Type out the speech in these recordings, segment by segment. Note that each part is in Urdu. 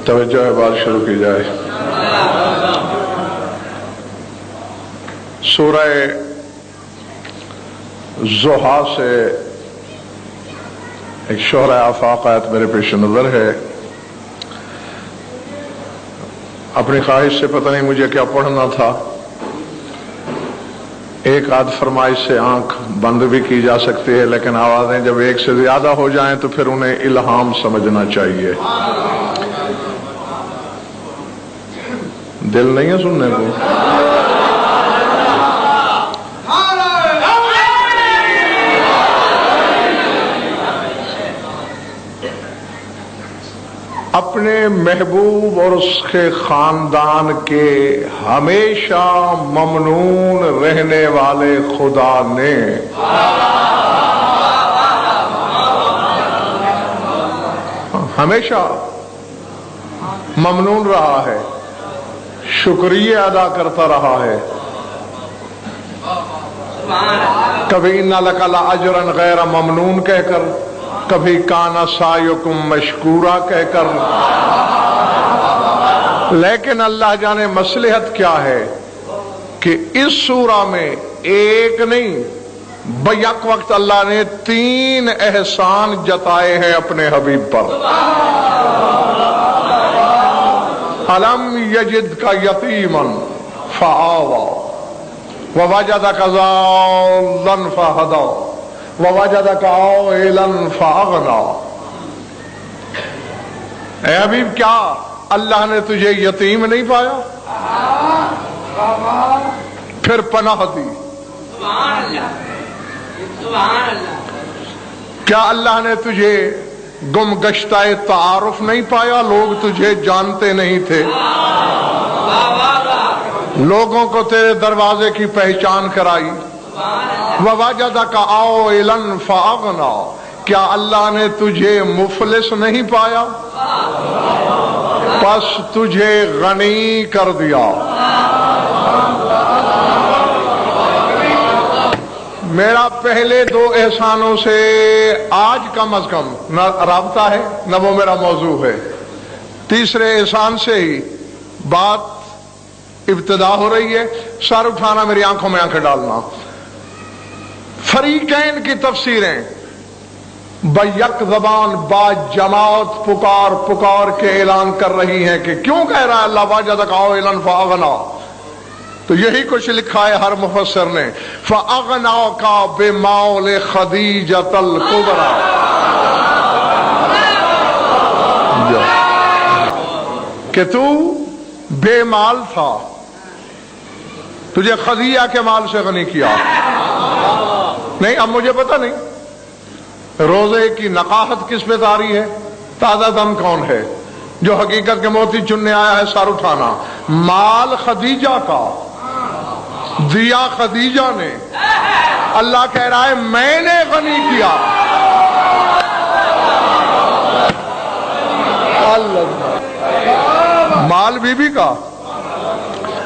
توجہ ہے، بات شروع کی جائے۔ سورہ ضحیٰ سے ایک شعرۂ آفاق آیت میرے پیش نظر ہے۔ اپنی خواہش سے پتہ نہیں مجھے کیا پڑھنا تھا، ایک آدھ فرمائش سے آنکھ بند بھی کی جا سکتی ہے، لیکن آوازیں جب ایک سے زیادہ ہو جائیں تو پھر انہیں الہام سمجھنا چاہیے۔ دل نہیں ہے سننے کو؟ اپنے محبوب اور اس کے خاندان کے ہمیشہ ممنون رہنے والے خدا نے ہمیشہ ممنون رہا ہے، شکریہ ادا کرتا رہا ہے۔ کبھی اِنَّ لَكَ لَأَجْرًا غَيْرَ ممنون کہہ کر، کبھی کَانَ سَعْيُكُمْ مَشْكُورًا کہہ کر، لیکن اللہ جانے مصلحت کیا ہے کہ اس سورہ میں ایک نہیں بیک وقت اللہ نے 3 احسان جتائے ہیں اپنے حبیب پر۔ أَلَمْ يَجِدْكَ يَتِيمًا فَآوَىٰ وَوَجَدَكَ ضَالًّا فَهَدَىٰ وَوَجَدَكَ عَائِلًا فَأَغْنَىٰ۔ اے حبیب، کیا اللہ نے تجھے یتیم نہیں پایا، پھر پناہ دی؟ کیا اللہ نے تجھے گم گشتہ تعارف نہیں پایا، لوگ تجھے جانتے نہیں تھے، لوگوں کو تیرے دروازے کی پہچان کرائی؟ وَوَجَدَكَ عَائِلًا فَأَغْنَىٰ، کیا اللہ نے تجھے مفلس نہیں پایا، پس تجھے غنی کر دیا؟ میرا پہلے 2 احسانوں سے آج کم از کم نہ رابطہ ہے نہ وہ میرا موضوع ہے، تیسرے احسان سے ہی بات ابتدا ہو رہی ہے۔ سر اٹھانا، میری آنکھوں میں آنکھیں ڈالنا۔ فریقین کی تفسیریں بیک زبان با جماعت پکار پکار کے اعلان کر رہی ہیں کہ کیوں کہہ رہا ہے اللہ وَجَدَكَ عَائِلًا فَأَغْنَىٰ؟ تو یہی کچھ لکھا ہے ہر مفسر نے، فَأَغْنَاكَ بِمَوْلِ خَدِیجَةَ الْكُبْرىٰ، کہ تو بے مال تھا، تجھے خدیجہ کے مال سے غنی کیا۔ نہیں، اب مجھے پتہ نہیں روزے کی نقاہت کس پہ طاری ہے، تازہ دم کون ہے جو حقیقت کے موتی چننے آیا ہے؟ سر اٹھانا۔ مال خدیجہ کا دیا خدیجہ نے، اللہ کہہ رہا ہے میں نے غنی کیا۔ مال بی بی کا،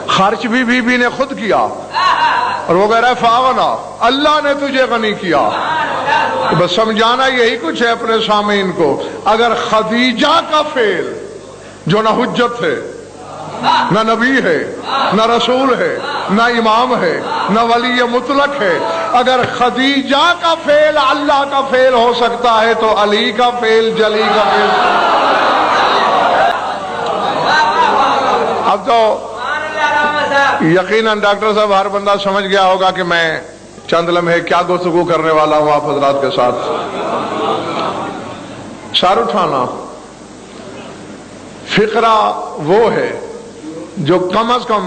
خرچ بھی بی بی نے خود کیا، اور وہ کہہ رہا ہے فاغنا، اللہ نے تجھے غنی کیا۔ بس سمجھانا یہی کچھ ہے اپنے سامعین کو، اگر خدیجہ کا فعل جو نہ حجت ہے، نہ نبی ہے، نہ رسول ہے، نہ امام ہے، نہ ولی مطلق ہے، اگر خدیجہ کا فعل اللہ کا فعل ہو سکتا ہے تو علی کا فعل، جلی کا فعل۔ اب تو یقیناً ڈاکٹر صاحب ہر بندہ سمجھ گیا ہوگا کہ میں چند لمحے کیا گفتگو کرنے والا ہوں آپ حضرات کے ساتھ۔ سر اٹھانا فقرہ وہ ہے جو کم از کم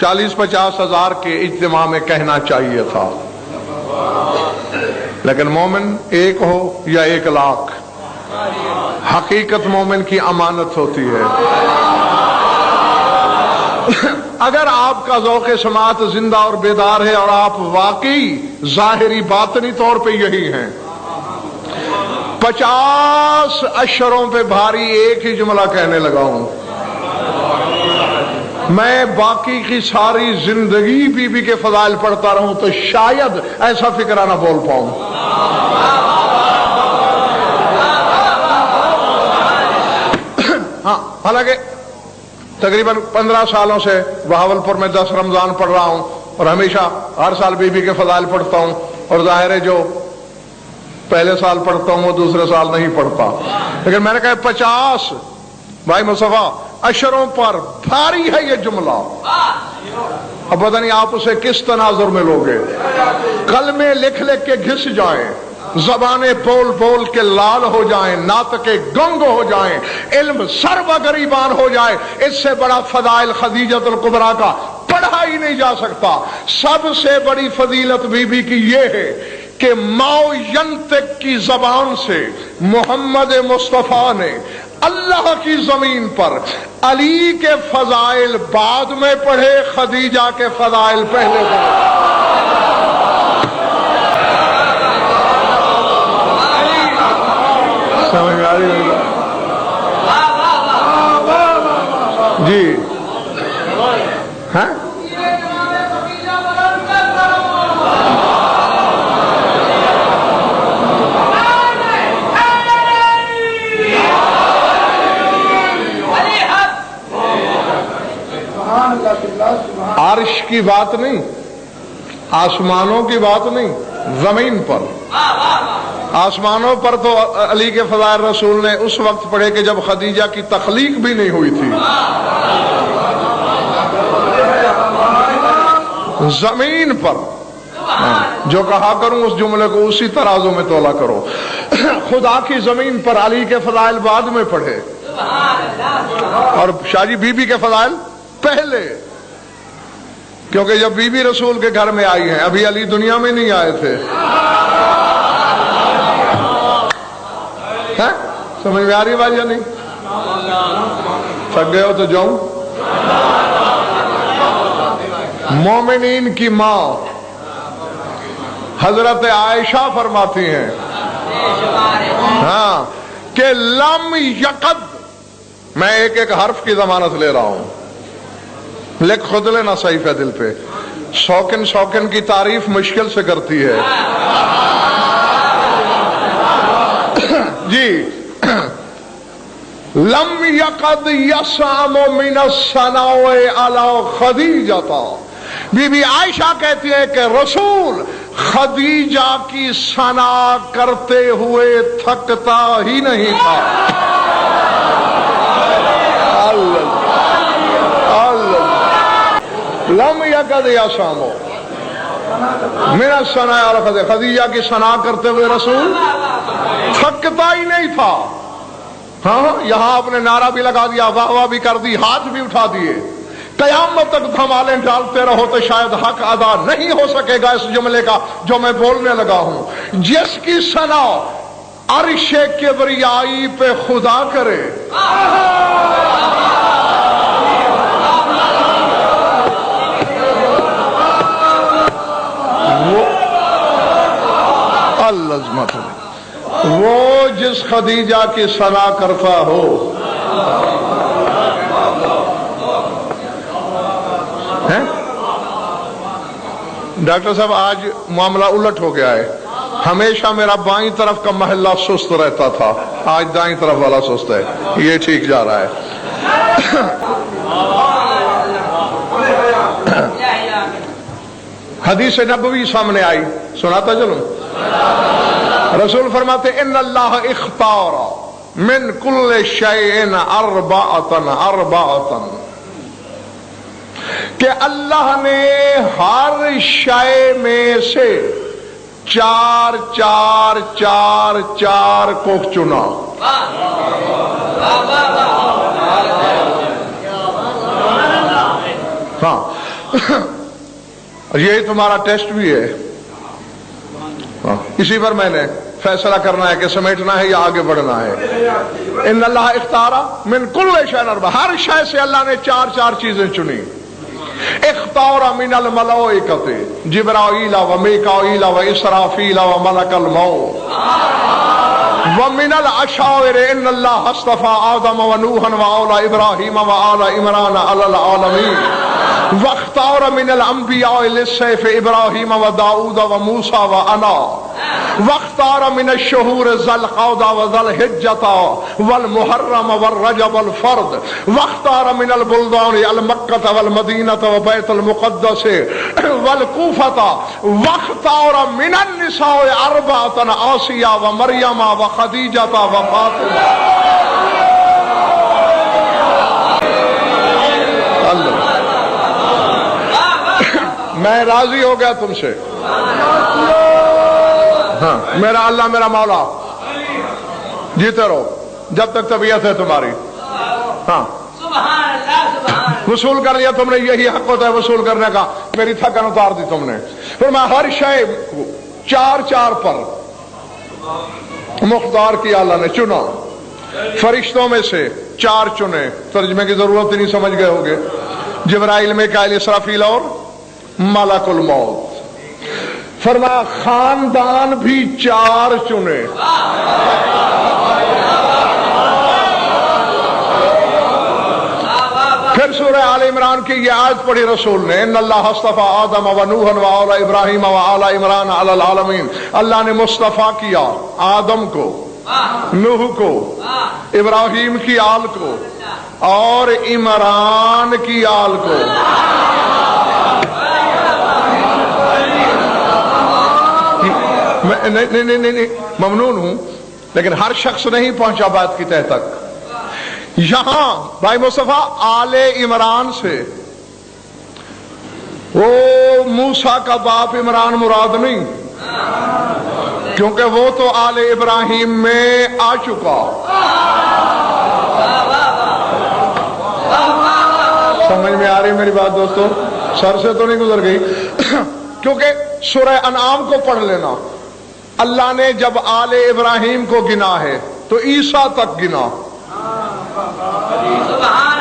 40-50 ہزار کے اجتماع میں کہنا چاہیے تھا، لیکن مومن ایک ہو یا 1 لاکھ، حقیقت مومن کی امانت ہوتی ہے۔ اگر آپ کا ذوق سماعت زندہ اور بیدار ہے اور آپ واقعی ظاہری باطنی طور پہ یہی ہیں، 50 اشروں پہ بھاری ایک ہی جملہ کہنے لگا ہوں، میں باقی کی ساری زندگی بی بی کے فضائل پڑھتا رہوں تو شاید ایسا فکرہ نہ بول پاؤں۔ ہاں حالانکہ تقریباً 15 سالوں سے بہاولپور میں 10 رمضان پڑھ رہا ہوں اور ہمیشہ ہر سال بی بی کے فضائل پڑھتا ہوں، اور ظاہر ہے جو پہلے سال پڑھتا ہوں وہ دوسرے سال نہیں پڑھتا، لیکن میں نے کہا 50 بھائی مصطفیٰ اشروں پر بھاری ہے یہ جملہ، اب پتہ نہیں آپ اسے کس تناظر میں لوگے، کلمے لکھ لکھ کے گھس جائیں، زبانیں بول بول کے لال ہو جائیں، ناطقیں گنگ ہو جائیں، علم سرو گریبان ہو جائے، اس سے بڑا فضائل خدیجۃ الکبریٰ کا پڑھا ہی نہیں جا سکتا۔ سب سے بڑی فضیلت بی بی کی یہ ہے کہ ماؤ ینطق کی زبان سے محمد مصطفیٰ نے اللہ کی زمین پر علی کے فضائل بعد میں پڑھے، خدیجہ کے فضائل پہلے پڑھے۔ سمجھ آ رہی ہے جی؟ ہاں عرش کی بات نہیں، آسمانوں کی بات نہیں، زمین پر، آسمانوں پر تو علی کے فضائل رسول نے اس وقت پڑھے کہ جب خدیجہ کی تخلیق بھی نہیں ہوئی تھی، زمین پر جو کہا کروں اس جملے کو اسی ترازو میں تولا کرو، خدا کی زمین پر علی کے فضائل بعد میں پڑھے اور شاہ جی بی بی کے فضائل پہلے، کیونکہ جب بی بی رسول کے گھر میں آئی ہیں، ابھی علی دنیا میں نہیں آئے تھے، سمجھ میں آ رہی بات یا نہیں؟ تھک گئے ہو تو جاؤں؟ مومنین کی ماں حضرت عائشہ فرماتی ہیں ہاں کہ لم یقد، میں ایک ایک حرف کی ضمانت لے رہا ہوں، لکھ خود لینا صحیفہ دل پہ، شوقن شوقن کی تعریف مشکل سے کرتی ہے جی۔ لم یقد یسام من الثناء علی خدیجہ، بی بی عائشہ کہتی ہے کہ رسول خدیجہ کی ثنا کرتے ہوئے تھکتا ہی نہیں تھا۔ لم یقد یسام من الثناء علی خدیجہ، خدیجہ کی ثنا کرتے ہوئے رسول تھکتا ہی نہیں تھا۔ ہاں یہاں آپ نے نعرہ بھی لگا دیا، واہ واہ بھی کر دی، ہاتھ بھی اٹھا دیے، قیامت تک دھمالیں ڈالتے رہو تو شاید حق ادا نہیں ہو سکے گا اس جملے کا جو میں بولنے لگا ہوں۔ جس کی ثنا عرش کبریائی پہ خدا کرے، العظمت، وہ جس خدیجہ کی ثنا کرتا ہو، ڈاکٹر صاحب آج معاملہ الٹ ہو گیا ہے، ہمیشہ میرا بائیں طرف کا محلہ سست رہتا تھا، آج دائیں طرف والا سست ہے، یہ ٹھیک جا رہا ہے۔ حدیث نبوی سامنے آئی، سناتا چلوں۔ رسول فرماتے ان اللہ اختار من کل شیء اربعۃ، کہ اللہ نے ہر شے میں سے 4 4 4 4 کو چنا۔ ہاں یہی تمہارا ٹیسٹ بھی ہے، اسی پر میں نے فیصلہ کرنا ہے کہ سمیٹنا ہے یا آگے بڑھنا ہے۔ ان اللہ اختار من کل شیء اربعۃ، ہر شے سے اللہ نے 4 4 چیزیں چنی۔ اختار من الملائکۃ جبرائیل و میکائیل و اسرافیل و ملک الموت، ومن الاشاعر ان اللہ اصطفى آدم و نوحا و آل ابراہیم و آل عمران علی العالمین، واختار من الانبیاء للسیف ابراہیم و داؤد و موسیٰ و انا، واختار من الشهور ذا القعدة وذا الحجة والمحرم والرجب والفرد واختار من البلدان المكة والمدينة وبيت المقدس والكوفة واختار من النساء 4 آسيا ومريم وخديجة وفاطمة. میں راضی ہو گیا تم سے. ہاں میرا اللہ میرا مولا جیتے رہو جب تک طبیعت ہے تمہاری. ہاں وصول کر لیا تم نے, یہی حق ہوتا ہے وصول کرنے کا. میری تھکن اتار دی تم نے. پھر میں ہر شے 4 پر مختار کیا اللہ نے, چنا. فرشتوں میں سے 4 چنے, ترجمے کی ضرورت ہی نہیں, سمجھ گئے ہوگے. جبرائیل, میکائیل, اسرافیل اور ملک الموت. فرمایا خاندان بھی 4 چنے. پھر سورہ آل عمران کی یہ آیت پڑھی رسول نے, ان اللہ اصطفیٰ آدم و نوحا و آل ابراہیم و آل عمران علی العالمین. اللہ نے مصطفیٰ کیا آدم کو, نوح کو, ابراہیم کی آل کو اور عمران کی آل کو. نہیں ممنون ہوں, لیکن ہر شخص نہیں پہنچا بات کی تہ تک. یہاں بھائی مصطفیٰ آل عمران سے وہ موسیٰ کا باپ عمران مراد نہیں, کیونکہ وہ تو آل ابراہیم میں آ چکا. سمجھ میں آ رہی میری بات دوستو؟ سر سے تو نہیں گزر گئی. کیونکہ سورہ انعام کو پڑھ لینا, اللہ نے جب آل ابراہیم کو گنا ہے تو عیسیٰ تک گنا,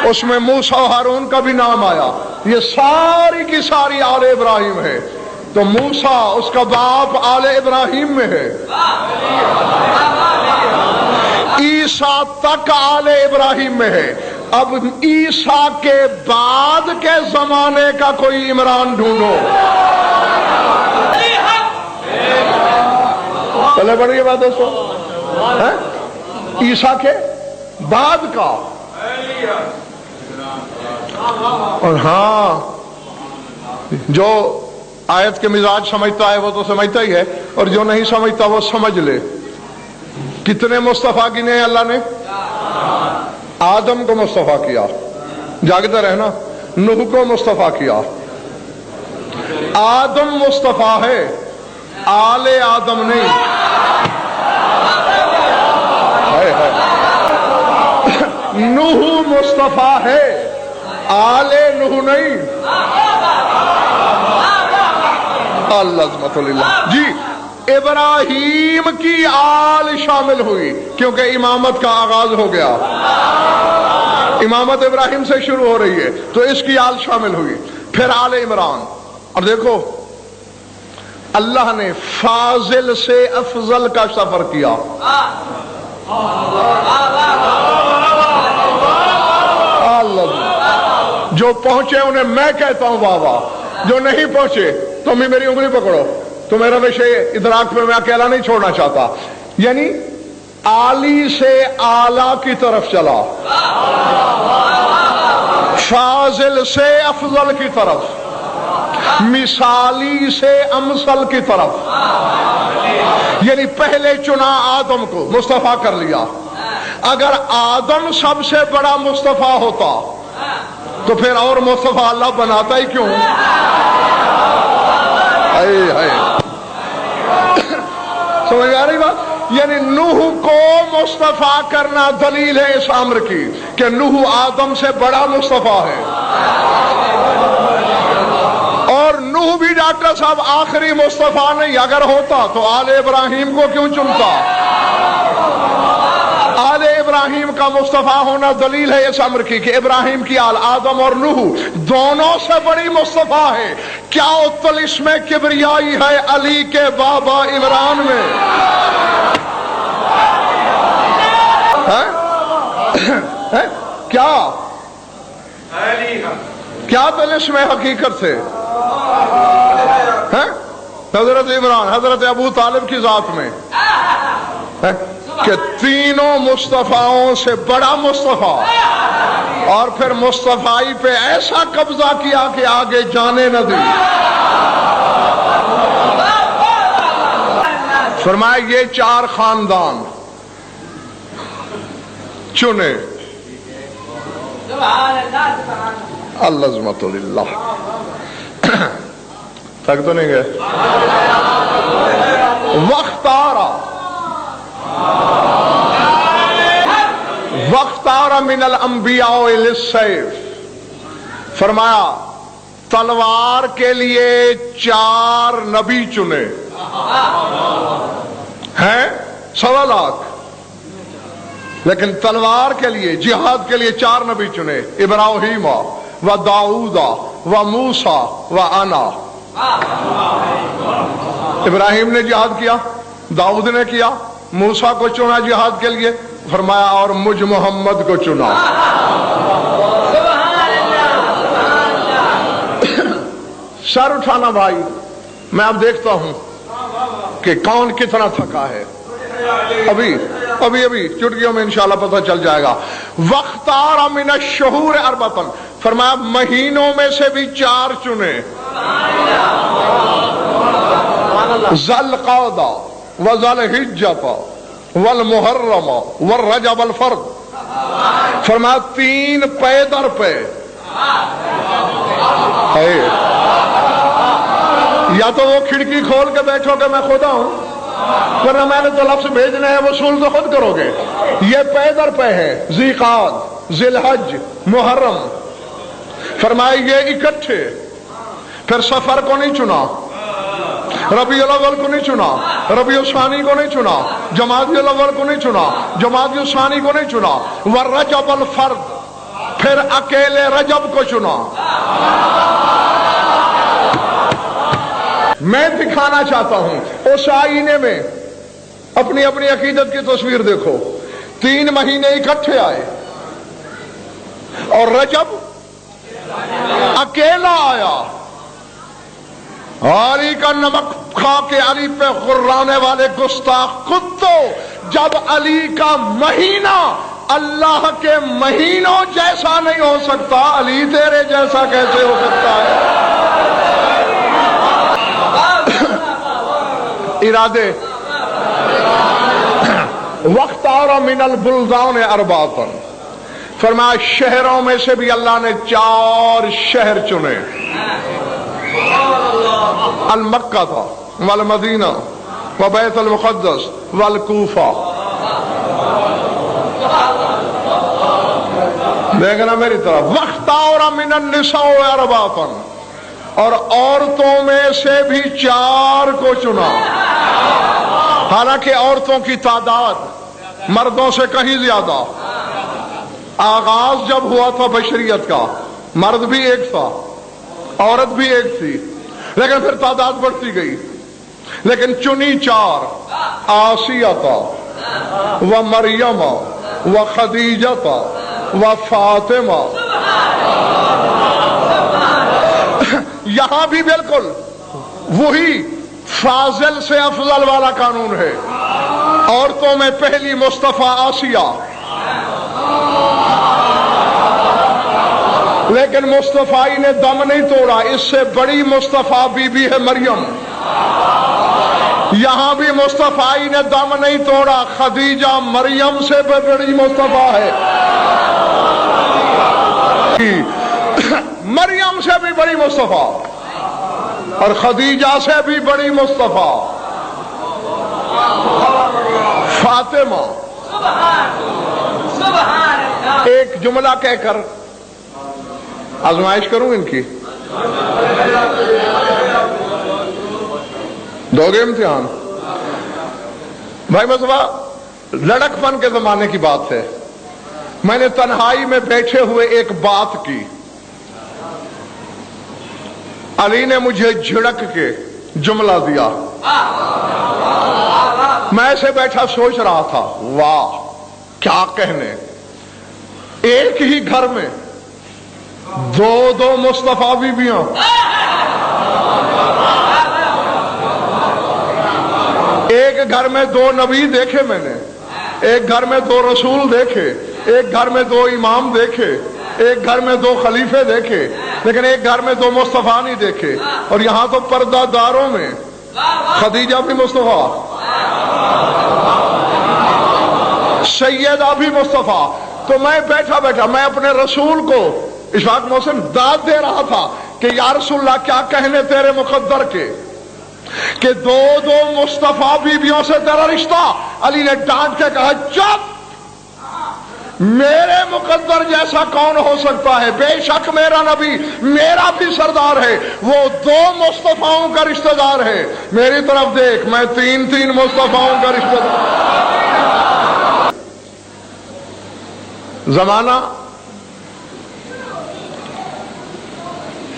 اس میں موسیٰ و ہارون کا بھی نام آیا. یہ ساری کی ساری آل ابراہیم ہے. تو موسیٰ اس کا باپ آل ابراہیم میں ہے, عیسیٰ تک آل ابراہیم میں ہے. اب عیسیٰ کے بعد کے زمانے کا کوئی عمران ڈھونڈو. چلے بڑی بات دوستو, عیسیٰ کے بعد کا. اور ہاں جو آیت کے مزاج سمجھتا ہے وہ تو سمجھتا ہی ہے, اور جو نہیں سمجھتا وہ سمجھ لے. کتنے مصطفیٰ گنے اللہ نے؟ آدم کو مصطفیٰ کیا, جاگتے رہنا. نوح کو مصطفیٰ کیا. آدم مصطفیٰ ہے, آل آدم نہیں. نوح مصطفیٰ ہے, آل نوح نہیں. اللہ جی ابراہیم کی آل شامل ہوئی کیونکہ امامت کا آغاز ہو گیا. امامت ابراہیم سے شروع ہو رہی ہے تو اس کی آل شامل ہوئی. پھر آل عمران. اور دیکھو اللہ نے فاضل سے افضل کا سفر کیا. جو پہنچے انہیں میں کہتا ہوں واہ واہ, جو نہیں پہنچے تم بھی میری انگلی پکڑو. تو میرا وشے ادراک میں اکیلا نہیں چھوڑنا چاہتا. یعنی عالی سے اعلی کی طرف چلا, فاضل سے افضل کی طرف, مثالی سے امثل کی طرف. یعنی پہلے چنا آدم کو, مصطفیٰ کر لیا. اگر آدم سب سے بڑا مصطفیٰ ہوتا تو پھر اور مصطفیٰ اللہ بناتا ہی کیوں؟ سمجھ آ رہی بات؟ یعنی نوح کو مصطفیٰ کرنا دلیل ہے اس امر کی کہ نوح آدم سے بڑا مصطفیٰ ہے. اور نوح بھی ڈاکٹر صاحب آخری مصطفیٰ نہیں. اگر ہوتا تو آل ابراہیم کو کیوں چنتا؟ آل ابراہیم کا مصطفیٰ ہونا دلیل ہے اس امر کی کہ ابراہیم کی آل آدم اور نوح دونوں سے بڑی مصطفیٰ ہے. کیا اس میں کبریائی ہے علی کے بابا عمران میں؟ کیا دلش میں حقیقت سے حضرت عمران حضرت ابو طالب کی ذات میں کہ تینوں مصطفیٰوں سے بڑا مصطفیٰ، اور پھر مصطفی پہ ایسا قبضہ کیا کہ آگے جانے نہ دی۔ فرمایا یہ چار خاندان چنے، العظمت للہ تک تو نہیں گئے۔ وختار من الانبیاء للسیف، فرمایا تلوار کے لیے 4 نبی چنے ہیں، 1.25 لاکھ، لیکن تلوار کے لیے جہاد کے لیے 4 نبی چنے، ابراہیم و داؤد و موسیٰ و انا۔ ابراہیم نے جہاد کیا، داؤد نے کیا، موسیٰ کو چنا جہاد کے لیے، فرمایا اور مجھ محمد کو چنا۔ سر اٹھانا بھائی، میں اب دیکھتا ہوں کہ کون کتنا تھکا ہے۔ ابھی چٹکیوں میں انشاءاللہ پتہ چل جائے گا۔ وختار من الشہور 4، فرمایا مہینوں میں سے بھی 4 چنے، ذی القعدہ و ذی الحجہ والمحرم والرجب الفرد، فرمایا 3 پے در پے، یا تو وہ کھڑکی کھول کے بیٹھو کہ میں خدا ہوں، ورنہ میں نے تو لفظ بھیجنے ہیں، وصول تو خود کرو گے۔ یہ پے در پے ہے، ذی قعد، ذی الحج، محرم، فرمایا یہ اکٹھے۔ پھر سفر کو نہیں چنا، ربیع الاول کو نہیں چنا، ربیع الثانی کو نہیں چنا، جمادی الاول کو نہیں چنا، جمادی الثانی کو نہیں چنا، والرجب الفرد، پھر اکیلے رجب کو چنا۔ میں دکھانا چاہتا ہوں اس آئینے میں اپنی اپنی عقیدت کی تصویر دیکھو۔ 3 مہینے اکٹھے آئے اور رجب اکیلا آیا۔ علی کا نمک کھا کے علی پہ غرانے والے گستاخ کتو، جب علی کا مہینہ اللہ کے مہینوں جیسا نہیں ہو سکتا، علی تیرے جیسا کیسے ہو سکتا ہے؟ ارادے۔ وختار من البلدان 4، فرمایا شہروں میں سے بھی اللہ نے 4 شہر چنے، المکہ تھا والمدینہ وبیت المقدس والکوفہ۔ دیکھنا میری طرف۔ وختار من النساء 4، اور عورتوں میں سے بھی 4 کو چنا، حالانکہ عورتوں کی تعداد مردوں سے کہیں زیادہ۔ آغاز جب ہوا تھا بشریت کا، مرد بھی ایک تھا، عورت بھی ایک تھی، لیکن پھر تعداد بڑھتی گئی، لیکن چنی 4، آسیہ و مریم و خدیجہ و فاطمہ۔ یہاں بھی بالکل وہی فاضل سے افضل والا قانون ہے۔ عورتوں میں پہلی مصطفیٰ آسیہ، لیکن مصطفی نے دم نہیں توڑا، اس سے بڑی مصطفیٰ بی بی ہے مریم۔ یہاں بھی مصطفی نے دم نہیں توڑا، خدیجہ مریم سے بڑی مصطفیٰ ہے، مریم سے بھی بڑی مصطفیٰ اور خدیجہ سے بھی بڑی مصطفیٰ فاطمہ۔ ایک جملہ کہہ کر آزمائش کروں ان کی، دو گے امتحان؟ بھائی مصطفیٰ، لڑک پن کے زمانے کی بات ہے، میں نے تنہائی میں بیٹھے ہوئے ایک بات کی، علی نے مجھے جھڑک کے جملہ دیا، میں ایسے بیٹھا سوچ رہا تھا واہ کیا کہنے، ایک ہی گھر میں دو مصطفیٰ بیویاں، ایک گھر میں دو نبی دیکھے میں نے، ایک گھر میں دو رسول دیکھے، ایک گھر میں دو امام دیکھے، ایک گھر میں دو خلیفے دیکھے، لیکن ایک گھر میں دو مصطفیٰ نہیں دیکھے۔ اور یہاں تو پردہ داروں میں خدیجہ بھی مصطفیٰ، سیدہ بھی مصطفیٰ۔ تو میں بیٹھا میں اپنے رسول کو اشفاق محسن داد دے رہا تھا کہ یا رسول اللہ کیا کہنے تیرے مقدر کے کہ دو مصطفیٰ بیویوں سے تیرا رشتہ۔ علی نے ڈانٹ کے کہا چپ، میرے مقدر جیسا کون ہو سکتا ہے؟ بے شک میرا نبی میرا بھی سردار ہے، وہ دو مصطفیٰوں کا رشتہ دار ہے۔ میری طرف دیکھ، میں تین مصطفیٰوں کا رشتہ دار۔ زمانہ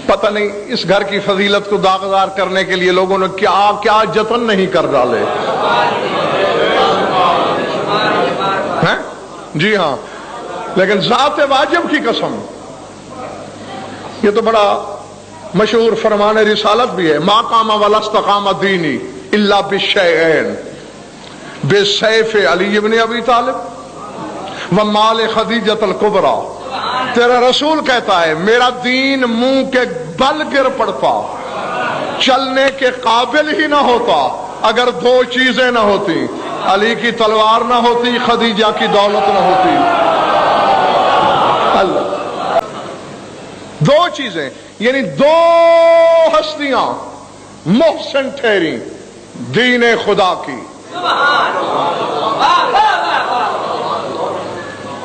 پتہ نہیں اس گھر کی فضیلت کو داغدار کرنے کے لیے لوگوں نے کیا کیا جتن نہیں کر ڈالے ہیں؟ جی ہاں، لیکن ذات واجب کی قسم، یہ تو بڑا مشہور فرمان رسالت بھی ہے، ما قام ولا استقام دینی الا بالشیئین بسیف علی بن ابی طالب ومال خدیجۃ الکبریٰ۔ تیرا رسول کہتا ہے میرا دین منہ کے بل گر پڑتا، چلنے کے قابل ہی نہ ہوتا اگر دو چیزیں نہ ہوتی، علی کی تلوار نہ ہوتی، خدیجہ کی دولت نہ ہوتی۔ اللہ، دو چیزیں، یعنی دو ہستیاں محسن ٹھہری دین خدا کی۔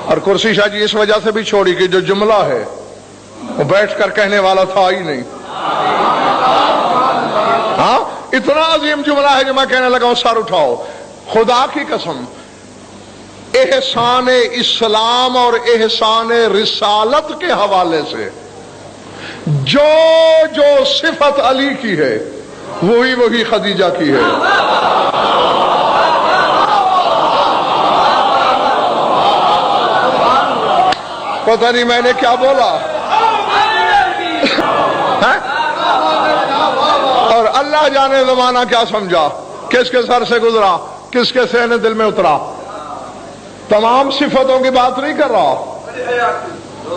اور کرسی شاہ جی اس وجہ سے بھی چھوڑی کہ جو جملہ ہے وہ بیٹھ کر کہنے والا تھا ہی نہیں۔ ہاں، اتنا عظیم جملہ ہے جو میں کہنے لگا ہوں سر اٹھاؤ۔ خدا کی قسم، احسان اسلام اور احسان رسالت کے حوالے سے جو صفت علی کی ہے وہی خدیجہ کی ہے۔ پتہ نہیں میں نے کیا بولا اور اللہ جانے زمانہ کیا سمجھا، کس کے سر سے گزرا، کس کے سینے دل میں اترا۔ تمام صفتوں کی بات نہیں کر رہا،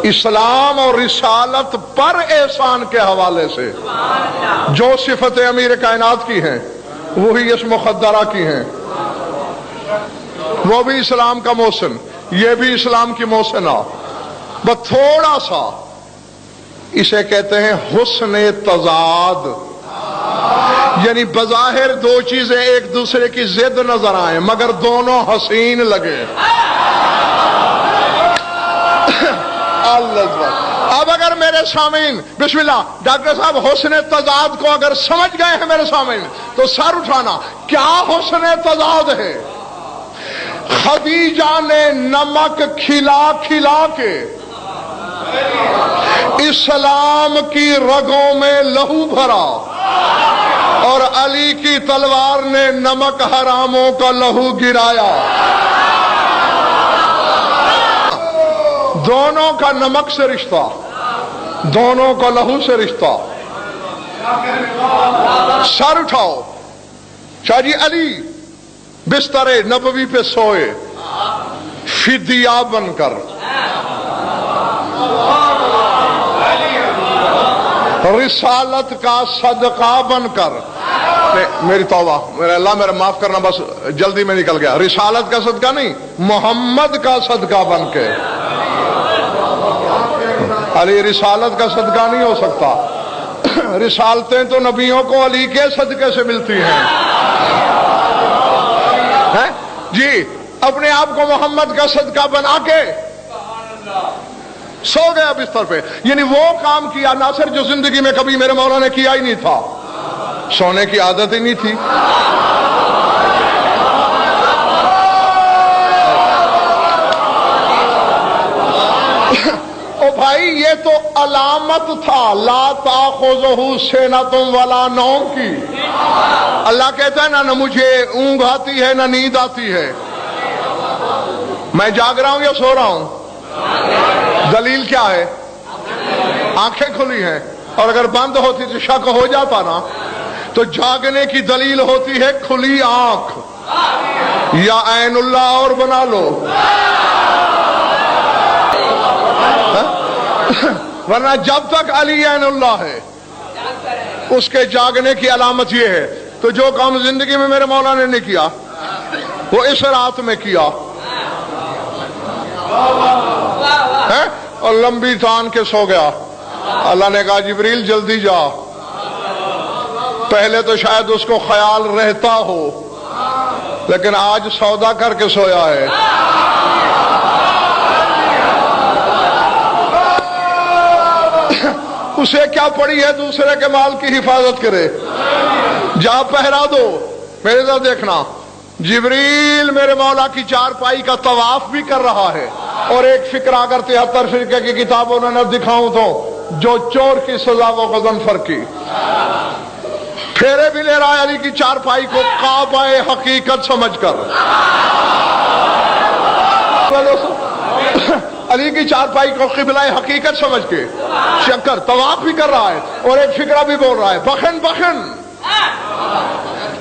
اسلام اور رسالت پر احسان کے حوالے سے جو صفتیں امیر کائنات کی ہیں وہی اس مقدرہ کی ہیں۔ وہ بھی اسلام کا محسن، یہ بھی اسلام کی محسنہ، بس تھوڑا سا اسے کہتے ہیں حسن تضاد، یعنی بظاہر دو چیزیں ایک دوسرے کی ضد نظر آئیں مگر دونوں حسین لگے۔ اب اگر میرے سامعین بسم اللہ ڈاکٹر صاحب حسن تضاد کو اگر سمجھ گئے ہیں میرے سامعین تو سر اٹھانا، کیا حسن تضاد ہے؟ خدیجہ نے نمک کھلا کے اسلام کی رگوں میں لہو بھرا اور علی کی تلوار نے نمک حراموں کا لہو گرایا۔ دونوں کا نمک سے رشتہ، دونوں کا لہو سے رشتہ۔ سر اٹھاؤ، شاہ جی علی بستر نبوی پہ سوئے فدیہ بن کر، رسالت کا صدقہ بن کر، میری توبہ، میرے اللہ میرا معاف کرنا، بس جلدی میں نکل گیا، رسالت کا صدقہ نہیں، محمد کا صدقہ بن کے۔ علی رسالت کا صدقہ نہیں ہو سکتا، رسالتیں تو نبیوں کو علی کے صدقے سے ملتی ہیں۔ جی اپنے آپ کو محمد کا صدقہ بنا کے سو گیا بستر پہ، یعنی وہ کام کیا ناصر جو زندگی میں کبھی میرے مولا نے کیا ہی نہیں تھا، سونے کی عادت ہی نہیں تھی۔ او بھائی یہ تو علامت تھا لا تاخذہ سنۃ ولا نوم کی۔ اللہ کہتا ہے نہ مجھے اونگ آتی ہے نہ نیند آتی ہے، میں جاگ رہا ہوں یا سو رہا ہوں؟ دلیل کیا ہے؟ آنکھیں کھلی ہیں، اور اگر بند ہوتی تو شک ہو جاتا نا۔ تو جاگنے کی دلیل ہوتی ہے کھلی آنکھ، یا عین اللہ اور بنا لو، ورنہ جب تک علی عین اللہ ہے اس کے جاگنے کی علامت یہ ہے۔ تو جو کام زندگی میں میرے مولا نے نہیں کیا وہ اس رات میں کیا ہے، اور لمبی تان کے سو گیا۔ اللہ نے کہا جبریل جلدی جا، پہلے تو شاید اس کو خیال رہتا ہو لیکن آج سودا کر کے سویا ہے۔ اسے کیا پڑی ہے دوسرے کے مال کی حفاظت کرے؟ جا پہرا دو۔ میرے ادھر دیکھنا، جبریل میرے مولا کی چارپائی کا طواف بھی کر رہا ہے، اور ایک فکر اگر 73 فرقے کی کتابوں نے دکھاؤں تو جو چور کی سزا وہ غضنفر کی، پھیرے بھی لے رہا ہے علی کی چارپائی کو کعبہ حقیقت سمجھ کر۔ علی کی چارپائی کو قبلہ حقیقت سمجھ کے چکر طواف بھی کر رہا ہے، اور ایک فکرہ بھی بول رہا ہے، بخن بخن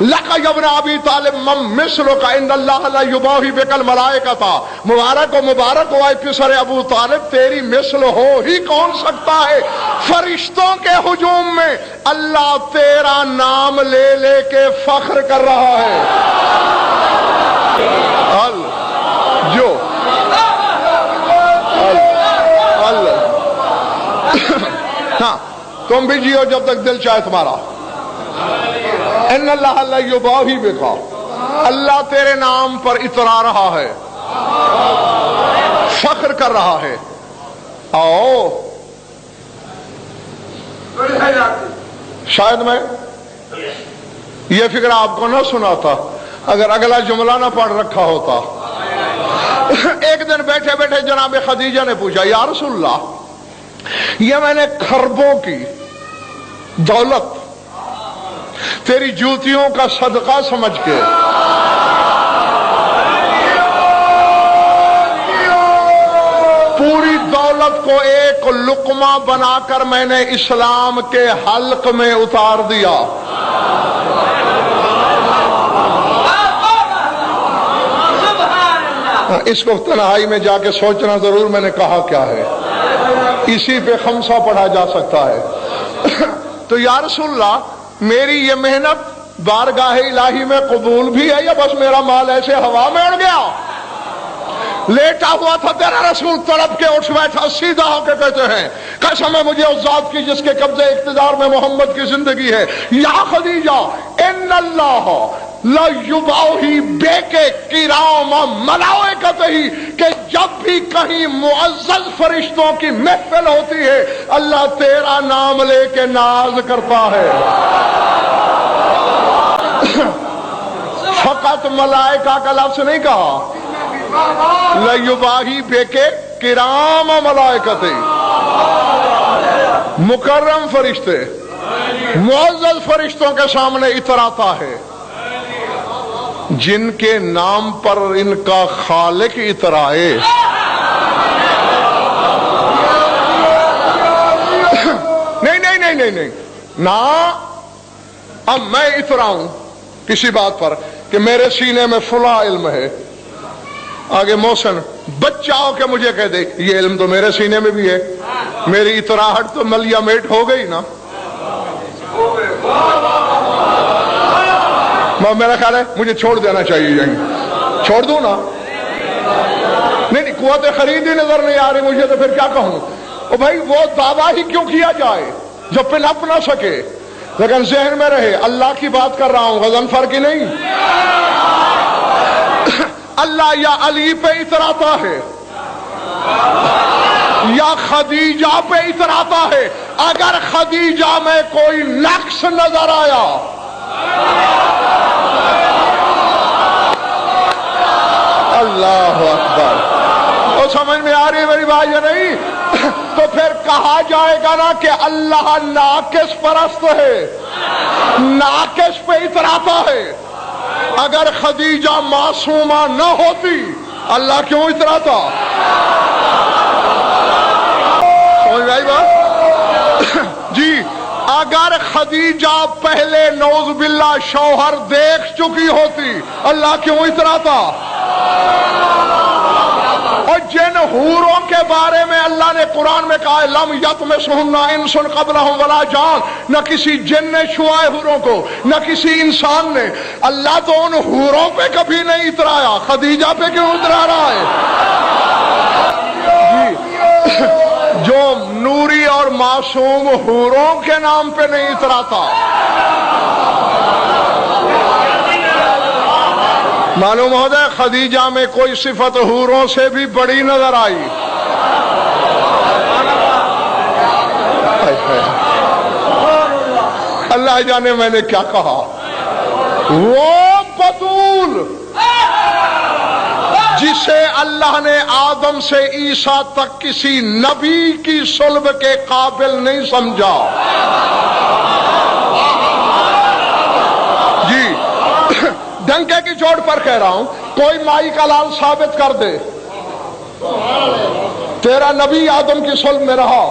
لَقَ يَبْنَ أَبِي طَالِبْ مَنْ مِثْلُكَ إِنَّ اللَّهَ لَا يُبَاهِي بِكَ الْمَلَائِكَةَ، مبارک ہو اے پسر ابو طالب، تیری مثل ہو ہی کون سکتا ہے؟ فرشتوں کے ہجوم میں اللہ تیرا نام لے لے کے فخر کر رہا ہے۔ جو ہاں تم بھی جیو جب تک دل چاہے تمہارا۔ ان اللہ لا یباہی بک، اللہ تیرے نام پر اترا رہا ہے، فخر کر رہا ہے۔ آؤ، شاید میں یہ فکر آپ کو نہ سناتا اگر اگلا جملہ نہ پڑھ رکھا ہوتا۔ ایک دن بیٹھے بیٹھے جناب خدیجہ نے پوچھا، یا رسول اللہ، یہ میں نے خربوں کی دولت تیری جوتیوں کا صدقہ سمجھ کے پوری دولت کو ایک لقمہ بنا کر میں نے اسلام کے حلق میں اتار دیا۔ اس کو تنہائی میں جا کے سوچنا ضرور میں نے کہا کیا ہے، اسی پہ خمسہ پڑھا جا سکتا ہے۔ تو یا رسول اللہ، میری یہ محنت بارگاہ الہی میں قبول بھی ہے یا بس میرا مال ایسے ہوا میں اڑ گیا؟ لیٹا ہوا تھا تیرا رسول، تڑپ کے اٹھ بیٹھا، سیدھا ہو کے کہتے ہیں قسم ہے مجھے اس ذات کی جس کے قبضے اقتدار میں محمد کی زندگی ہے، یا خدیجہ ان اللہ لا یباہی بک کرام ملائکتہ، کہ جب بھی کہیں معزز فرشتوں کی محفل ہوتی ہے اللہ تیرا نام لے کے ناز کرتا ہے۔ فقط ملائکہ کا لفظ نہیں کہا، لیباہی بک کرام ملائکتہ، مکرم فرشتے معزز فرشتوں کے سامنے اتراتا ہے، جن کے نام پر ان کا خالق اترائے۔ نہیں نہ اب میں اتراؤں کسی بات پر کہ میرے سینے میں فلاں علم ہے، آگے محسن بچہ ہو کے مجھے کہہ دے یہ علم تو میرے سینے میں بھی ہے، میری اتراہٹ تو ملیا میٹ ہو گئی نا۔ میرا خیال ہے مجھے چھوڑ دینا چاہیے، یہیں چھوڑ دوں نا؟ نہیں، قوت خرید ہی نظر نہیں آ رہی مجھے، تو پھر کیا کہوں؟ او بھائی وہ دعویٰ ہی کیوں کیا جائے جو پنپ نہ سکے، لیکن ذہن میں رہے اللہ کی بات کر رہا ہوں، غضنفر کی نہیں۔ اللہ یا علی پہ اتراتا ہے یا خدیجہ پہ اتراتا ہے۔ اگر خدیجہ میں کوئی نقص نظر آیا اللہ اکبر، وہ سمجھ میں آ رہی ہے میری بات یا نہیں؟ تو پھر کہا جائے گا نا کہ اللہ ناقص پرست ہے، ناقص پہ اتراتا ہے۔ اگر خدیجہ معصومہ نہ ہوتی اللہ کیوں اتراتا؟ سمجھ آئی بات؟ جی اگر خدیجہ پہلے نعوذ باللہ شوہر دیکھ چکی ہوتی اللہ کیوں اتراتا؟ اور جن حوروں کے بارے میں اللہ نے قرآن میں کہا لم یطمثہن انس قبلہم ولا جان، نہ کسی جن نے چھوا ہے حوروں کو نہ کسی انسان نے، اللہ تو ان حوروں پہ کبھی نہیں اترایا، خدیجہ پہ کیوں اترا رہا ہے؟ جی جو نوری اور معصوم حوروں کے نام پہ نہیں اتراتا۔ معلوم ہوتا ہے خدیجہ میں کوئی صفت حوروں سے بھی بڑی نظر آئی۔ اللہ جانے میں نے کیا کہا۔ وہ بطول جسے اللہ نے آدم سے عیسیٰ تک کسی نبی کی صلب کے قابل نہیں سمجھا، جی ڈنکے کی چوٹ پر کہہ رہا ہوں، کوئی مائی کا لال ثابت کر دے تیرا نبی آدم کی صلب میں رہا،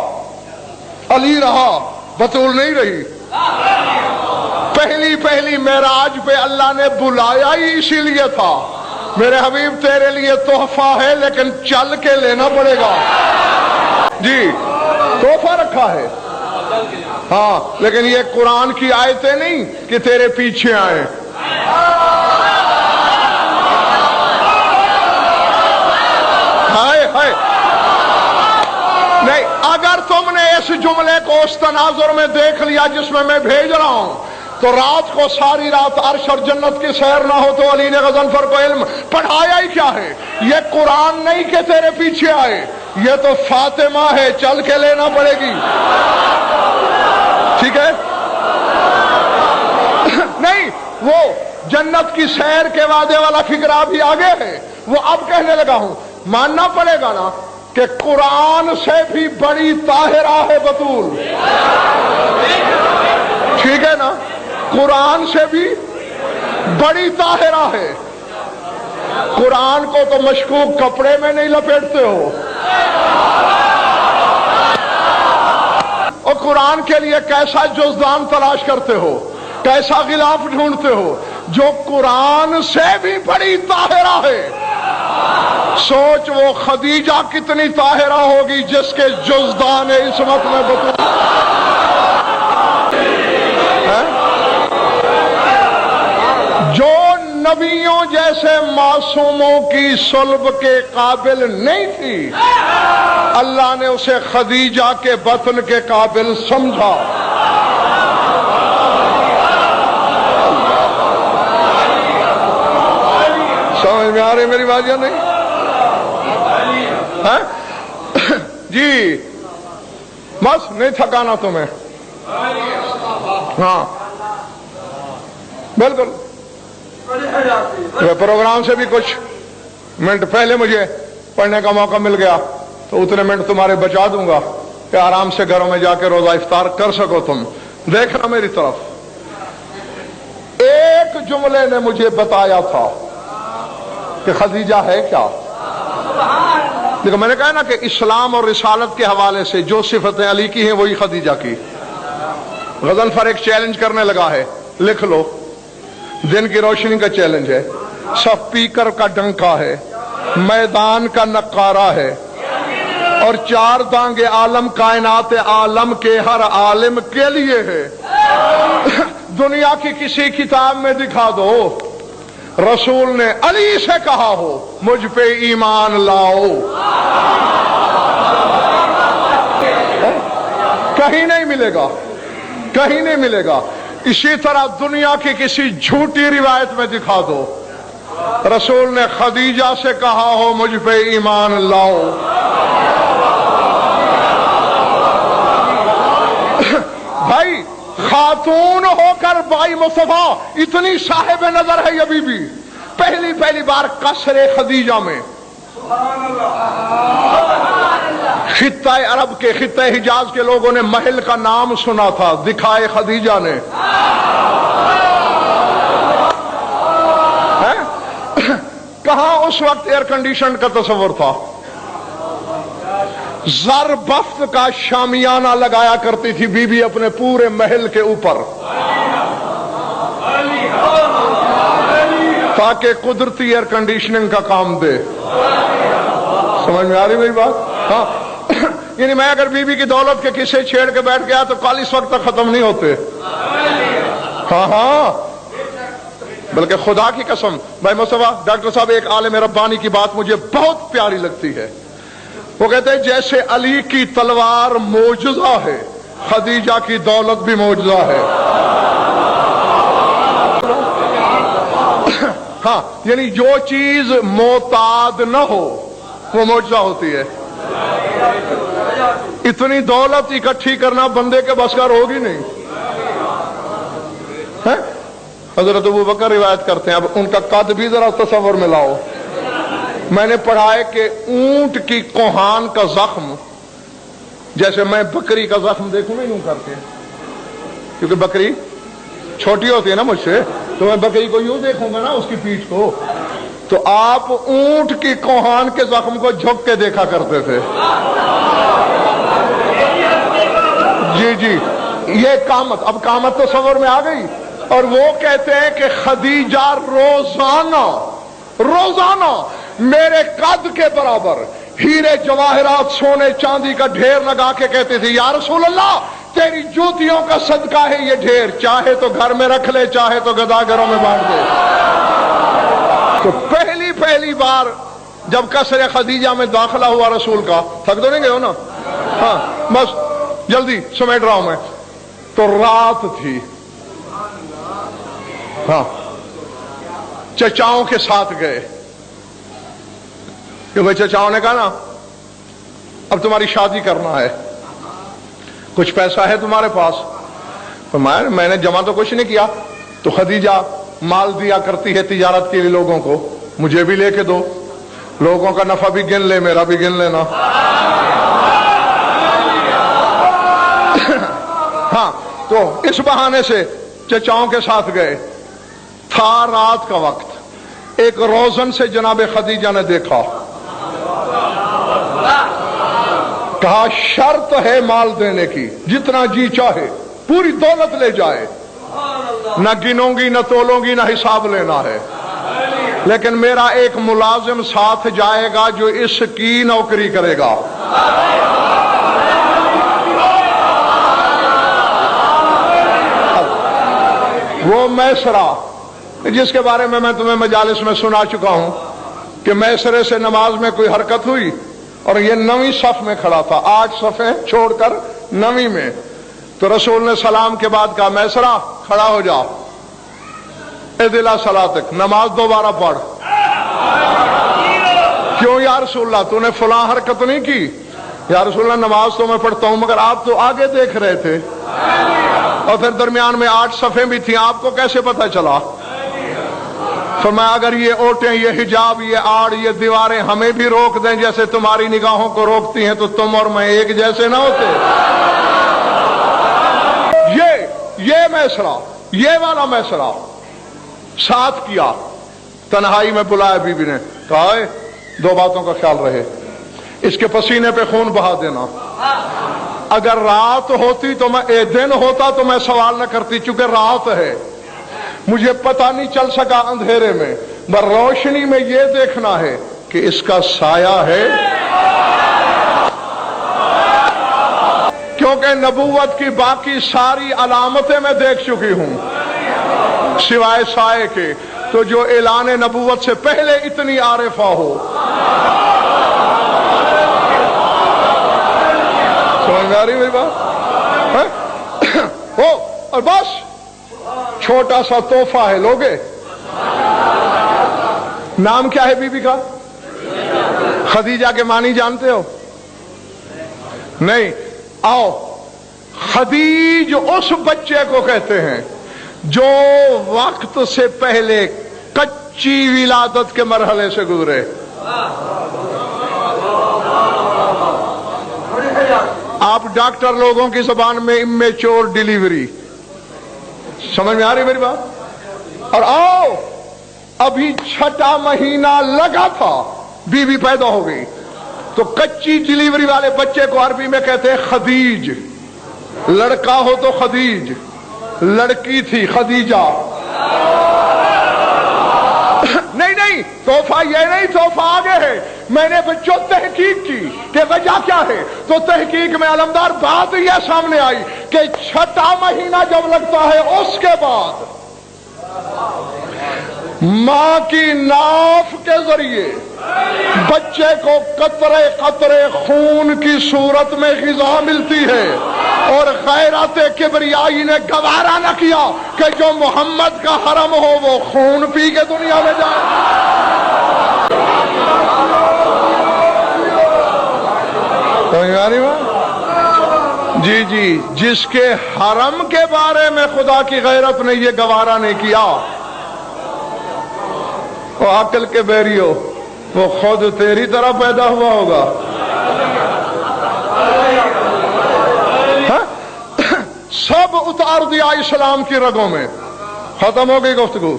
علی رہا، بطول نہیں رہی۔ پہلی معراج پہ اللہ نے بلایا ہی اسی لیے تھا، میرے حبیب تیرے لیے تحفہ ہے لیکن چل کے لینا پڑے گا، جی تحفہ رکھا ہے، ہاں لیکن یہ قرآن کی آیتیں نہیں کہ تیرے پیچھے آئیں۔ ہائے نہیں، اگر تم نے اس جملے کو اس تناظر میں دیکھ لیا جس میں بھیج رہا ہوں تو رات کو ساری رات عرش اور جنت کی سیر نہ ہو تو علی نے غضنفر کو علم پڑھایا ہی کیا ہے؟ یہ قرآن نہیں کہ تیرے پیچھے آئے، یہ تو فاطمہ ہے، چل کے لینا پڑے گی، ٹھیک ہے؟ نہیں، وہ جنت کی سیر کے وعدے والا فکرہ بھی آگے ہے، وہ اب کہنے لگا ہوں ماننا پڑے گا نا کہ قرآن سے بھی بڑی طاہرہ ہے بطول، ٹھیک ہے نا؟ قرآن سے بھی بڑی طاہرہ ہے۔ قرآن کو تو مشکوک کپڑے میں نہیں لپیٹتے ہو، اور قرآن کے لیے کیسا جزدان تلاش کرتے ہو، کیسا غلاف ڈھونڈتے ہو، جو قرآن سے بھی بڑی طاہرہ ہے۔ سوچ وہ خدیجہ کتنی طاہرہ ہوگی جس کے جزدان عصمت میں بطول، جو نبیوں جیسے معصوموں کی صلب کے قابل نہیں تھی، اللہ نے اسے خدیجہ کے بطن کے قابل سمجھا۔ سمجھ میں آ رہی میری بات یا نہیں؟ جی بس نہیں تھکانا تمہیں، ہاں بالکل۔ پروگرام سے بھی کچھ منٹ پہلے مجھے پڑھنے کا موقع مل گیا تو اتنے منٹ تمہارے بچا دوں گا کہ آرام سے گھروں میں جا کے روزہ افطار کر سکو۔ تم دیکھنا میری طرف، ایک جملے نے مجھے بتایا تھا کہ خدیجہ ہے کیا۔ دیکھو میں نے کہا نا کہ اسلام اور رسالت کے حوالے سے جو صفتیں علی کی ہیں وہی خدیجہ کی۔ غضنفر ایک چیلنج کرنے لگا ہے، لکھ لو، دن کی روشنی کا چیلنج ہے، سپیکر کا ڈنکا ہے، میدان کا نقارہ ہے، اور چار دانگ عالم کائنات عالم کے ہر عالم کے لیے ہے۔ دنیا کی کسی کتاب میں دکھا دو رسول نے علی سے کہا ہو مجھ پہ ایمان لاؤ، کہیں نہیں ملے گا، کہیں نہیں ملے گا۔ اسی طرح دنیا کی کسی جھوٹی روایت میں دکھا دو رسول نے خدیجہ سے کہا ہو مجھ پہ ایمان لاؤ۔ بھائی خاتون ہو کر بائی مصطفیٰ اتنی صاحب نظر ہے یہ بی بی، پہلی بار قصر خدیجہ میں خطہ عرب کے، خطہ حجاز کے لوگوں نے محل کا نام سنا تھا، دکھائے خدیجہ نے۔ کہاں اس وقت ایئر کنڈیشن کا تصور تھا؟ زر بفت کا شامیانہ لگایا کرتی تھی بی بی اپنے پورے محل کے اوپر، تاکہ قدرتی ایئر کنڈیشننگ کا کام دے۔ سمجھ میں آ رہی میری بات؟ ہاں، یعنی میں اگر بی بی کی دولت کے قصے چھیڑ کے بیٹھ گیا تو کل اس وقت تک ختم نہیں ہوتے۔ ہاں ہاں، بلکہ خدا کی قسم بھائی مصطفیٰ ڈاکٹر صاحب، ایک عالم ربانی کی بات مجھے بہت پیاری لگتی ہے۔ وہ کہتے ہیں جیسے علی کی تلوار معجزہ ہے، خدیجہ کی دولت بھی معجزہ ہے۔ ہاں، یعنی جو چیز معتاد نہ ہو وہ معجزہ ہوتی ہے۔ اتنی دولت اکٹھی کرنا بندے کے بس کا ہوگی نہیں۔ حضرت ابو بکر روایت کرتے ہیں، اب ان کا قد بھی ذرا تصور میں لاؤ۔ میں نے پڑھا ہے کہ اونٹ کی کوہان کا زخم، جیسے میں بکری کا زخم دیکھوں نا یوں کر کے، کیونکہ بکری چھوٹی ہوتی ہے نا مجھ سے، تو میں بکری کو یوں دیکھوں گا نا اس کی پیٹھ کو، تو آپ اونٹ کی کوہان کے زخم کو جھک کے دیکھا کرتے تھے۔ جی جی، یہ قامت، اب قامت تو تصور میں آ گئی۔ اور وہ کہتے ہیں کہ خدیجہ روزانہ میرے قد کے برابر ہیرے جواہرات سونے چاندی کا ڈھیر لگا کے کہتے تھے، یا رسول اللہ تیری جوتیوں کا صدقہ ہے یہ ڈھیر، چاہے تو گھر میں رکھ لے چاہے تو گداگروں میں بانٹ دے۔ تو پہلی بار جب قصر خدیجہ میں داخلہ ہوا رسول کا، تھک تو نہیں گئے ہو نا؟ ہاں بس جلدی سمیٹ رہا ہوں میں، تو رات تھی۔ ہاں، چچاؤں کے ساتھ گئے کہ بھائی چچاؤں نے کہا نا اب تمہاری شادی کرنا ہے، کچھ پیسہ ہے تمہارے پاس؟ میں نے جمع تو کچھ نہیں کیا، تو خدیجہ مال دیا کرتی ہے تجارت کے لیے لوگوں کو، مجھے بھی لے کے دو، لوگوں کا نفع بھی گن لے میرا بھی گن لینا۔ ہاں، تو اس بہانے سے چچاؤں کے ساتھ گئے۔ تھا رات کا وقت، ایک روزن سے جناب خدیجہ نے دیکھا، کہا شرط ہے مال دینے کی، جتنا جی چاہے پوری دولت لے جائے، نہ گنوں گی نہ تولوں گی نہ حساب لینا ہے، لیکن میرا ایک ملازم ساتھ جائے گا جو اس کی نوکری کرے گا۔ وہ میسرہ جس کے بارے میں تمہیں مجالس میں سنا چکا ہوں کہ میسرے سے نماز میں کوئی حرکت ہوئی اور یہ 9ویں صف میں کھڑا تھا، 8 صفیں چھوڑ کر 9ویں میں، تو رسول نے سلام کے بعد کہا میسرہ کھڑا ہو جا، اعدلا صلاتک، نماز دوبارہ پڑھ۔ کیوں یا رسول اللہ تو نے فلاں حرکت نہیں کی؟ یا رسول اللہ نماز تو میں پڑھتا ہوں مگر آپ تو آگے دیکھ رہے تھے، اور پھر درمیان میں 8 صفیں بھی تھیں، آپ کو کیسے پتہ چلا؟ فرمایا اگر یہ اوٹیں، یہ حجاب، یہ آڑ، یہ دیواریں ہمیں بھی روک دیں جیسے تمہاری نگاہوں کو روکتی ہیں تو تم اور میں ایک جیسے نہ ہوتے۔ یہ میسرہ، یہ والا میسرہ ساتھ کیا، تنہائی میں بلایا بی بی نے، کہا 2 باتوں کا خیال رہے، اس کے پسینے پہ خون بہا دینا، اگر رات ہوتی تو میں دن ہوتا تو میں سوال نہ کرتی، چونکہ رات ہے مجھے پتہ نہیں چل سکا اندھیرے میں، بس روشنی میں یہ دیکھنا ہے کہ اس کا سایہ ہے، کیونکہ نبوت کی باقی ساری علامتیں میں دیکھ چکی ہوں سوائے سائے کے، تو جو اعلان نبوت سے پہلے اتنی عارفہ ہو۔ سمجھ میں آ رہی میری بات؟ ہو، اور بس چھوٹا سا تحفہ ہے، لوگے؟ نام کیا ہے بی بی کا؟ خدیجہ کے معنی جانتے ہو؟ نہیں، آؤ، خدیج اس بچے کو کہتے ہیں جو وقت سے پہلے کچی ولادت کے مرحلے سے گزرے۔ آپ ڈاکٹر لوگوں کی زبان میں امیچور ڈیلیوری، سمجھ میں آ رہی میری بات؟ اور آؤ، ابھی 6واں مہینہ لگا تھا، بیوی پیدا ہو گئی، تو کچی ڈلیوری والے بچے کو عربی میں کہتے ہیں خدیج، لڑکا ہو تو خدیج، لڑکی تھی خدیجہ۔ نہیں تحفہ یہ نہیں، تحفہ آگے ہے۔ میں نے بچوں تحقیق کی کہ وجہ کیا ہے، تو تحقیق میں علمدار بات یہ سامنے آئی کہ 6واں مہینہ جب لگتا ہے اس کے بعد ماں کی ناف کے ذریعے بچے کو قطرے قطرے خون کی صورت میں غذا ملتی ہے، اور غیرت کبریائی نے گوارا نہ کیا کہ جو محمد کا حرم ہو وہ خون پی کے دنیا میں جائے۔ جی جس کے حرم کے بارے میں خدا کی غیرت نے یہ گوارا نہیں کیا، وہ عقل کے بیری ہو، وہ خود تیری طرح پیدا ہوا ہوگا۔ سب اتار دیا اسلام کی رگوں میں، ختم ہو گئی گفتگو۔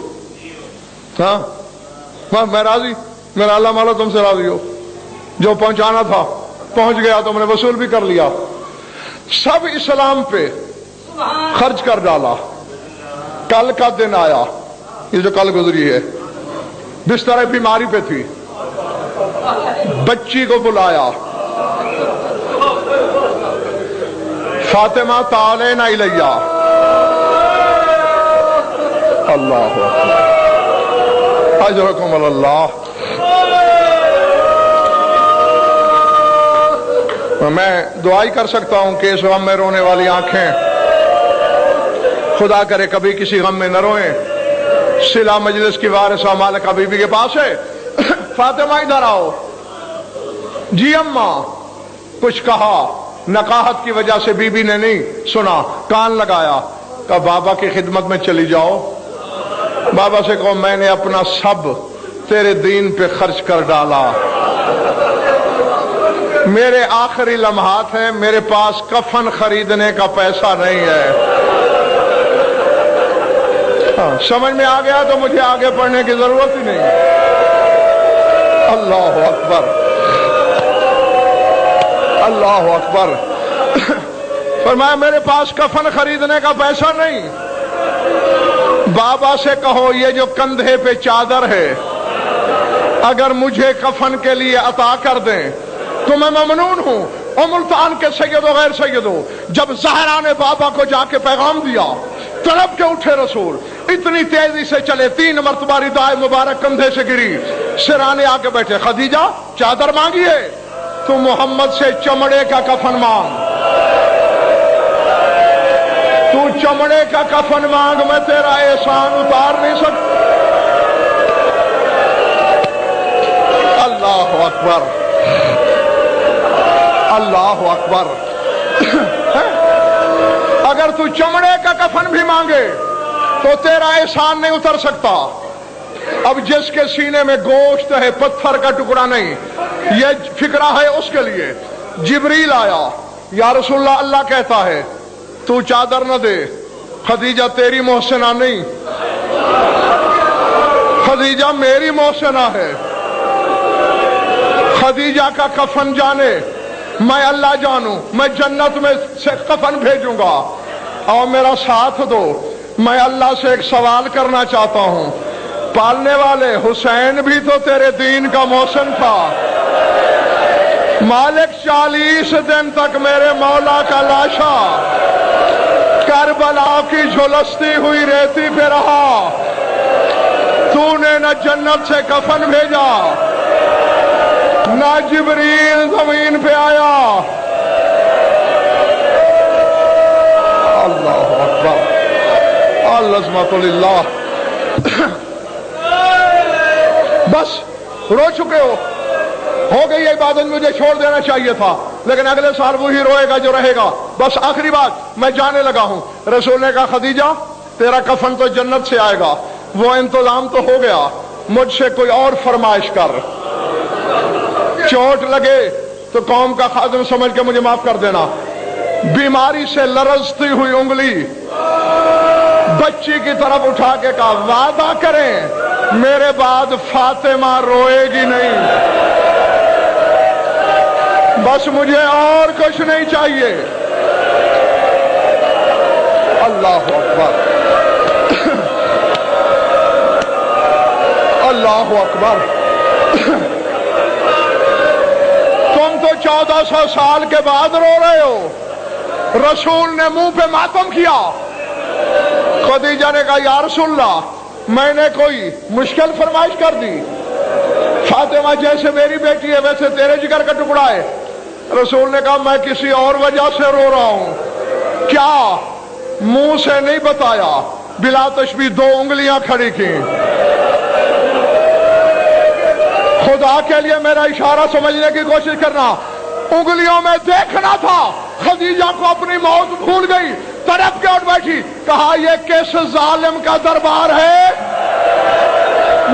ہاں میں راضی، میرا اللہ مولا تم سے راضی ہو، جو پہنچانا تھا پہنچ گیا، تم نے وصول بھی کر لیا۔ سب اسلام پہ خرچ کر ڈالا۔ کل کا دن آیا، یہ جو کل گزری ہے، بستر بیماری پہ تھی، بچی کو بلایا، فاطمہ تعالین الیہ، اللہ اجرکم اللہ۔ میں دعائی کر سکتا ہوں کہ اس غم میں رونے والی آنکھیں خدا کرے کبھی کسی غم میں نہ روئیں۔ صلہ مجلس کی وارثہ مالکہ بی بی کے پاس ہے، فاطمہ ادھر آؤ۔ جی اماں، کچھ کہا، نقاہت کی وجہ سے بی بی نے نہیں سنا، کان لگایا، کہا بابا کی خدمت میں چلی جاؤ۔ بابا سے کہو میں نے اپنا سب تیرے دین پہ خرچ کر ڈالا، میرے آخری لمحات ہیں، میرے پاس کفن خریدنے کا پیسہ نہیں ہے۔ سمجھ میں آ گیا تو مجھے آگے پڑھنے کی ضرورت ہی نہیں۔ اللہ اکبر، اللہ اکبر۔ فرمایا میرے پاس کفن خریدنے کا پیسہ نہیں۔ بابا سے کہو یہ جو کندھے پہ چادر ہے اگر مجھے کفن کے لیے عطا کر دیں تو میں ممنون ہوں۔ ملتان کے سید و غیر سید ہو، جب زہرا نے بابا کو جا کے پیغام دیا، تڑپ کے اٹھے رسول، اتنی تیزی سے چلے، 3 مرتبہ ردائے مبارک کندھے سے گری، سرانے آ کے بیٹھے، خدیجہ چادر مانگیے، تو محمد سے چمڑے کا کفن مانگ، تو چمڑے کا کفن مانگ، میں تیرا احسان اتار نہیں سکتا۔ اللہ اکبر، اللہ اکبر۔ اگر تو چمڑے کا کفن بھی مانگے تو تیرا احسان نہیں اتر سکتا۔ اب جس کے سینے میں گوشت ہے، پتھر کا ٹکڑا نہیں، یہ فکرہ ہے اس کے لیے۔ جبریل آیا، یا رسول اللہ، اللہ کہتا ہے تو چادر نہ دے، خدیجہ تیری محسنہ نہیں، خدیجہ میری محسنہ ہے۔ خدیجہ کا کفن جانے، میں اللہ جانوں، میں جنت میں سے کفن بھیجوں گا، اور میرا ساتھ دو۔ میں اللہ سے ایک سوال کرنا چاہتا ہوں، پالنے والے حسین بھی تو تیرے دین کا محسن تھا، مالک 40 دن تک میرے مولا کا لاشا کربلا کی جھلستی ہوئی ریتی پہ رہا، تو نے نہ جنت سے کفن بھیجا نہ جبریل زمین پہ آیا۔ اللہ اکبر، العظمت للہ۔ بس رو چکے ہو گئی عبادت، مجھے چھوڑ دینا چاہیے تھا، لیکن اگلے سال وہی روئے گا جو رہے گا۔ بس آخری بات، میں جانے لگا ہوں۔ رسول نے کہا خدیجہ تیرا کفن تو جنت سے آئے گا، وہ انتظام تو ہو گیا، مجھ سے کوئی اور فرمائش کر۔ چوٹ لگے تو قوم کا خادم سمجھ کے مجھے معاف کر دینا۔ بیماری سے لرزتی ہوئی انگلی بچی کی طرف اٹھا کے کہا وعدہ کریں میرے بعد فاطمہ روئے گی نہیں۔ بس مجھے اور کچھ نہیں چاہیے. اللہ اکبر اللہ اکبر. تم تو 1400 سال کے بعد رو رہے ہو. رسول نے منہ پہ ماتم کیا. خدیجہ نے کہا یا رسول اللہ میں نے کوئی مشکل فرمائش کر دی؟ فاطمہ جیسے میری بیٹی ہے ویسے تیرے جگر کا ٹکڑا ہے. رسول نے کہا میں کسی اور وجہ سے رو رہا ہوں. کیا؟ منہ سے نہیں بتایا. بلا تشبیہ 2 انگلیاں کھڑی کی. خدا کے لیے میرا اشارہ سمجھنے کی کوشش کرنا. انگلیوں میں دیکھنا تھا. خدیجہ کو اپنی موت بھول گئی. تڑپ کے اٹھ بیٹھی. کہا یہ کس ظالم کا دربار ہے؟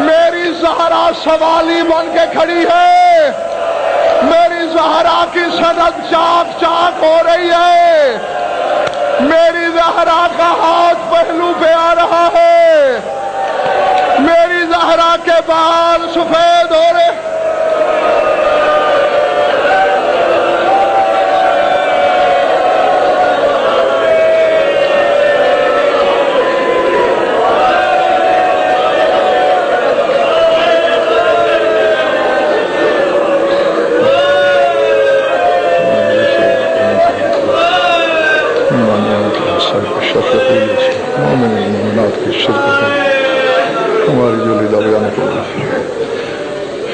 میری زہرا سوالی بن کے کھڑی ہے. میری زہرا کی سند چاک چاک ہو رہی ہے. میری زہرا کا ہاتھ پہلو پہ آ رہا ہے. میری زہرا کے بال سفید ہو رہے. ہماری جو لیدہ بیان کرو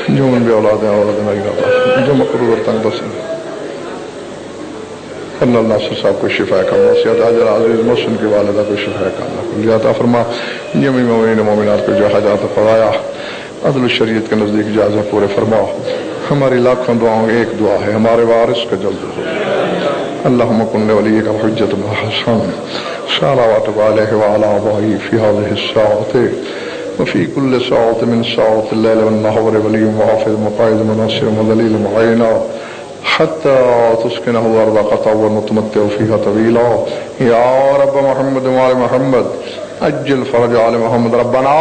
جو من بھی اولاد ہیں اولاد نہیں جو مقرور اور تنگ بسن. اللہ ناصر صاحب کو شفا کرنا. سیاد حاجر عزیز محسن کی والدہ کو شفا کرنا. کلیات فرما جمی مومنین مومنات کو جو حاجات پڑھایا عدل الشریعت کے نزدیک جائزہ پورے فرما. ہماری لاکھوں دعاؤں ایک دعا ہے ہمارے وارث کا جلد ہو. اللہم کن ولیک الحجت بن حسن صلوات علیہ وعلی آبائہ فی هذه الساعة وفي كل ساعة من ساعات الليل والنهار ولي وحافظ مقاعد مناصر ودليل معينا حتى تسكنه أرضك طوعا وتمتع فيها طويلا. يا رب محمد وآل محمد أجل فرج آل محمد. ربنا